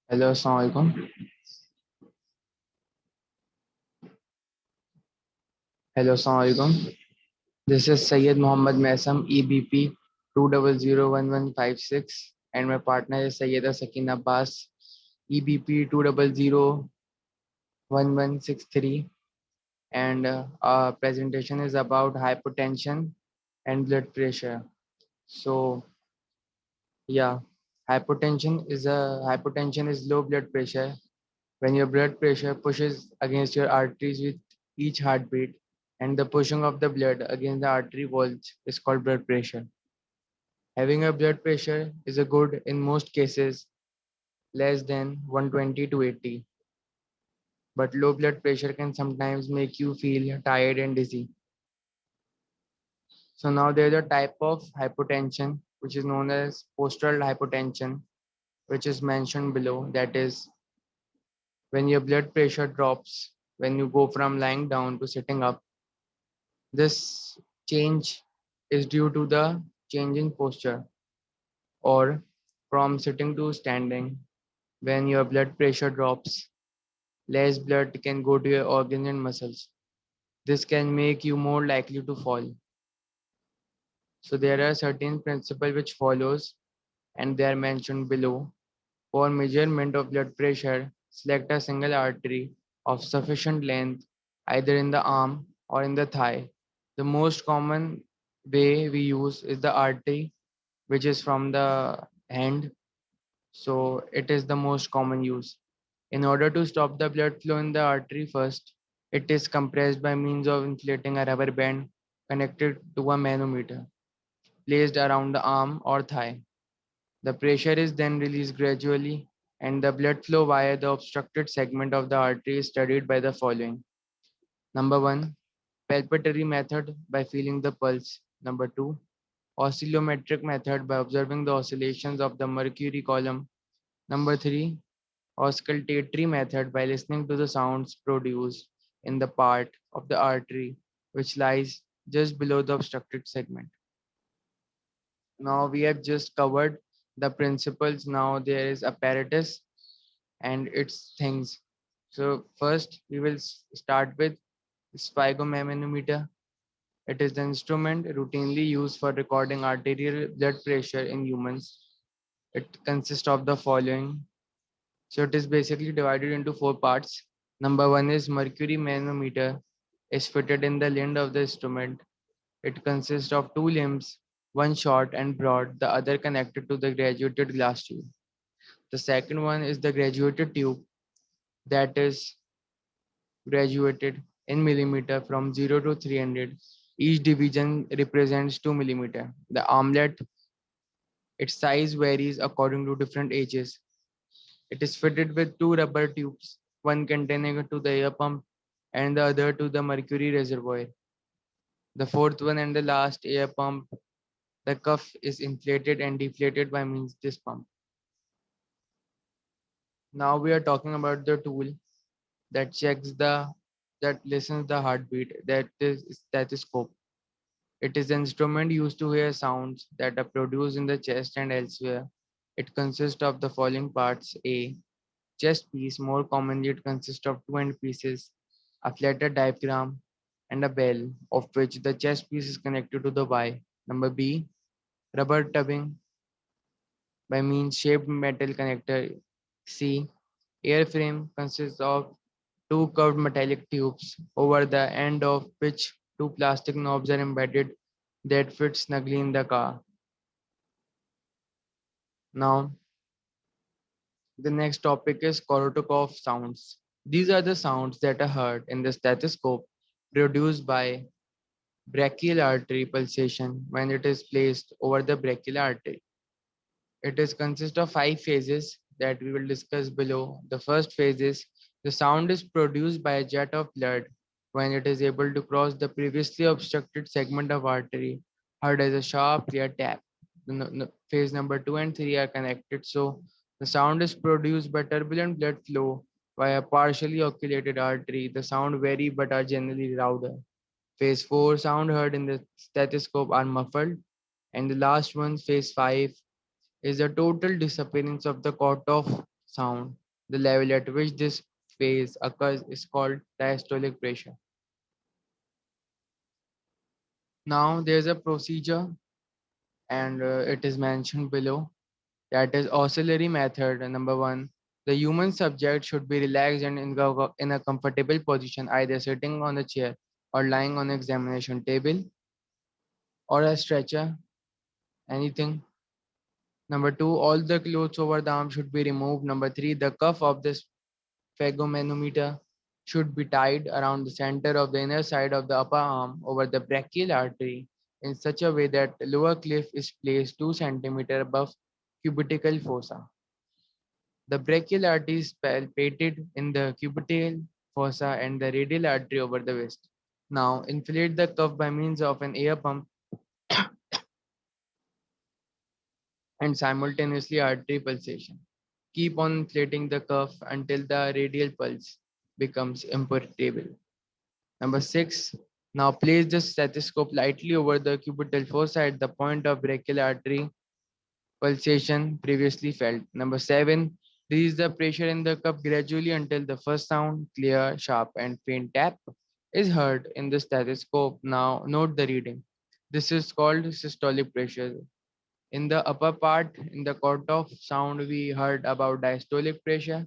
Hello, Assalamualaikum. Hello, Assalamualaikum. This is Syed Mohammed Maisam, EBP 2001156, and my partner is Sayyeda Sakin Abbas, EBP 2001163, and our presentation is about hypertension and blood pressure. So, yeah, hypertension is low blood pressure when your blood pressure pushes against your arteries with each heartbeat, and the pushing of the blood against the artery walls is called blood pressure. Having a blood pressure is a good in most cases less than 120 to 80, but low blood pressure can sometimes make you feel tired and dizzy. So now there's a type of hypotension which is known as postural hypotension, which is mentioned below. That is when your blood pressure drops when you go from lying down to sitting up. This change is due to the change in posture or from sitting to standing. When your blood pressure drops, less blood can go to your organs and muscles. This can make you more likely to fall. So there are certain principles which follows and they are mentioned below. For measurement of blood pressure, select a single artery of sufficient length either in the arm or in the thigh. The most common way we use is the artery which is from the hand. So it is the most common use. In order to stop the blood flow in the artery first, it is compressed by means of inflating a rubber band connected to a manometer placed around the arm or thigh. The pressure is then released gradually and the blood flow via the obstructed segment of the artery is studied by the following. Number 1, palpatory method by feeling the pulse. Number 2, oscillometric method by observing the oscillations of the mercury column. Number 3, auscultatory method by listening to the sounds produced in the part of the artery which lies just below the obstructed segment. Now we have just covered the principles. Now there is apparatus and its things. So first we will start with sphygmomanometer. It is the instrument routinely used for recording arterial blood pressure in humans. It consists of the following. So it is basically divided into four parts. Number one is mercury manometer is fitted in the end of the instrument. It consists of two limbs, one short and broad, the other connected to the graduated glass tube. The second one is the graduated tube that is graduated in millimeter from 0 to 300. Each division represents 2 millimeter. The armlet, its size varies according to different ages. It is fitted with two rubber tubes, one containing to the air pump and the other to the mercury reservoir. The fourth one and the last air pump, the cuff is inflated and deflated by means of this pump. Now we are talking about the tool that checks the that listens the heartbeat, that is stethoscope. It is an instrument used to hear sounds that are produced in the chest and elsewhere. It consists of the following parts. A chest piece, more commonly it consists of two end pieces, a flatter diaphragm, and a bell, of which the chest piece is connected to the Y. Number B, rubber tubbing by means shaped metal connector. C, airframe consists of two curved metallic tubes over the end of which two plastic knobs are embedded that fit snugly in the car. Now, the next topic is Korotokov sounds. These are the sounds that are heard in the stethoscope produced by brachial artery pulsation when it is placed over the brachial artery. It is consists of five phases that we will discuss below. The first phase is the sound is produced by a jet of blood when it is able to cross the previously obstructed segment of artery, heard as a sharp, clear tap. Phase number two and three are connected, so the sound is produced by turbulent blood flow via partially occultated artery. The sound vary but are generally louder. Phase 4 sound heard in the stethoscope are muffled, and the last one, phase 5, is the total disappearance of the Korthoff sound. The level at which this phase occurs is called diastolic pressure. Now there's a procedure and it is mentioned below. That is oscillatory method. Number one, the human subject should be relaxed and in a comfortable position, either sitting on a chair or lying on an examination table or a stretcher, anything. Number two, all the clothes over the arm should be removed. Number three, the cuff of the sphygmomanometer should be tied around the center of the inner side of the upper arm over the brachial artery in such a way that the lower cliff is placed 2 centimeters above cubitical fossa. The brachial artery is palpated in the cubital fossa and the radial artery over the wrist. Now, inflate the cuff by means of an air pump and simultaneously artery pulsation. Keep on inflating the cuff until the radial pulse becomes imperceptible. Number six, now place the stethoscope lightly over the cubital fossa at the point of brachial artery pulsation previously felt. Number seven, release the pressure in the cup gradually until the first sound, clear, sharp, and faint tap, is heard in the stethoscope. Now note the reading. This is called systolic pressure. In the upper part, in the cutoff sound, we heard about diastolic pressure,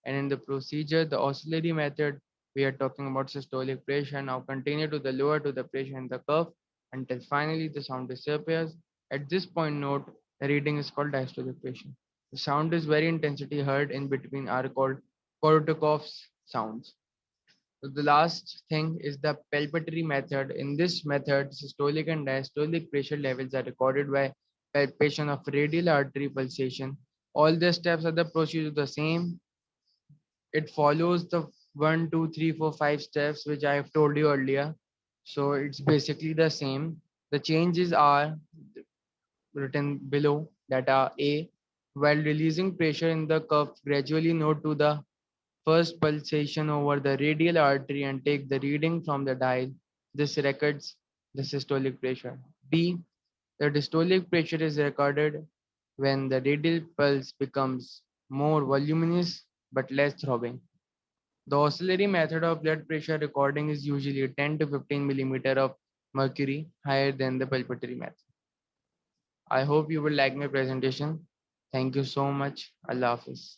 and in the procedure, the oscillatory method, we are talking about systolic pressure. Now continue to the lower to the pressure in the curve until finally the sound disappears. At this point, note the reading is called diastolic pressure. The sound is very intensity heard in between are called Korotkov's sounds. So the last thing is the palpatory method. In this method, systolic and diastolic pressure levels are recorded by palpation of radial artery pulsation. All the steps of the procedure the same. It follows the 1, 2, 3, 4, 5 steps which I have told you earlier. So it's basically the same. The changes are written below that are A, while releasing pressure in the cuff, gradually note to the first pulsation over the radial artery and take the reading from the dial. This records the systolic pressure. B, the diastolic pressure is recorded when the radial pulse becomes more voluminous but less throbbing. The oscillatory method of blood pressure recording is usually 10 to 15 millimeter of mercury higher than the palpatory method. I hope you will like my presentation. Thank you so much. Allah Hafiz.